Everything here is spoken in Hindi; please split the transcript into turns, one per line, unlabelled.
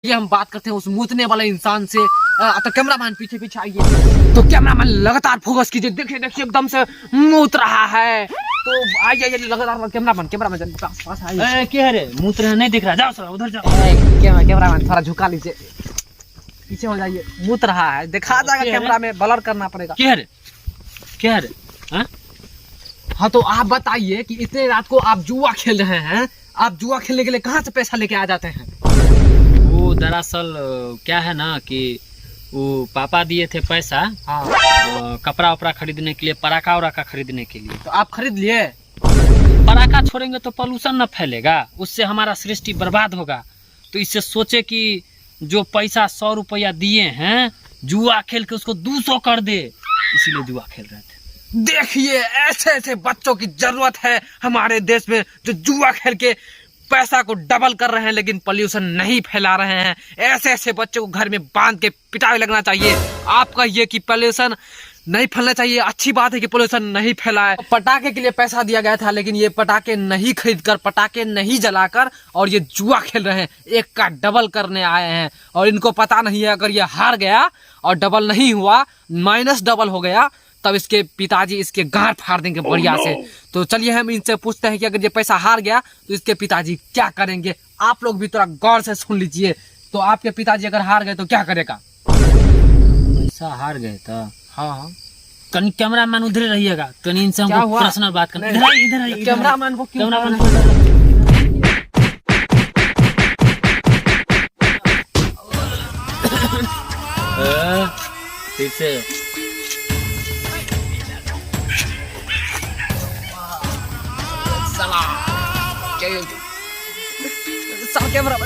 ये हम बात करते हैं उस मूतने वाले इंसान से। तो कैमरामैन पीछे पीछे आइए। तो कैमरामैन लगातार फोकस कीजिए, देखिए देखिए एकदम से मूत रहा है। तो आइए आइए लगातार कैमरामैन पास आइए।
क्या है रे, मूत रहा नहीं दिख रहा, जाओ सर उधर जाओ।
कैमरामैन थोड़ा झुका लीजिए, पीछे हो जाइए। मूत रहा है, देखा जाएगा कैमरा में, ब्लर करना पड़ेगा।
क्या है रे?
हाँ तो आप बताइए कि इतने रात को आप जुआ खेल रहे हैं, आप जुआ खेलने के लिए कहाँ से पैसा लेके आ जाते हैं?
वो दरअसल क्या है ना कि वो पापा दिए थे पैसा।
हाँ।
कपड़ा वपड़ा खरीदने के लिए, पराका वराका खरीदने के लिए।
तो आप खरीद लिए?
पराका छोड़ेंगे तो पोल्यूशन न फैलेगा, उससे हमारा सृष्टि बर्बाद होगा। तो इससे सोचे कि जो पैसा 100 रुपया दिए हैं जुआ खेल के उसको 200 कर दे, इसीलिए जुआ खेल रहे थे।
देखिए ऐसे ऐसे बच्चों की जरूरत है हमारे देश में, जो जुआ खेल के पैसा को डबल कर रहे हैं लेकिन पोल्यूशन नहीं फैला रहे हैं। ऐसे ऐसे बच्चों को घर में बांध के पिटाई लगना चाहिए। आप कहिए कि पोल्यूशन नहीं फैलना चाहिए, अच्छी बात है कि पोल्यूशन नहीं फैला है। पटाखे के लिए पैसा दिया गया था, लेकिन ये पटाखे नहीं खरीद कर, पटाखे नहीं जलाकर और ये जुआ खेल रहे हैं, एक का डबल करने आए हैं। और इनको पता नहीं है अगर ये हार गया और डबल नहीं हुआ, माइनस डबल हो गया, तब इसके पिताजी इसके गांड फाड़ देंगे बढ़िया से। तो चलिए हम इनसे पूछते हैं कि अगर ये पैसा हार गया तो इसके पिताजी क्या करेंगे। आप लोग भी थोड़ा गौर से सुन लीजिए। तो आपके पिताजी अगर हार गए तो क्या करेगा?
पैसा हार गए तो
हाँ
कहीं कैमरामैन उधर रहिएगा, कहीं इनसे हमको पर्सनल बात करना। इधर आइए
कैमरामैन को
कैमरामैन फिर से
कैमरा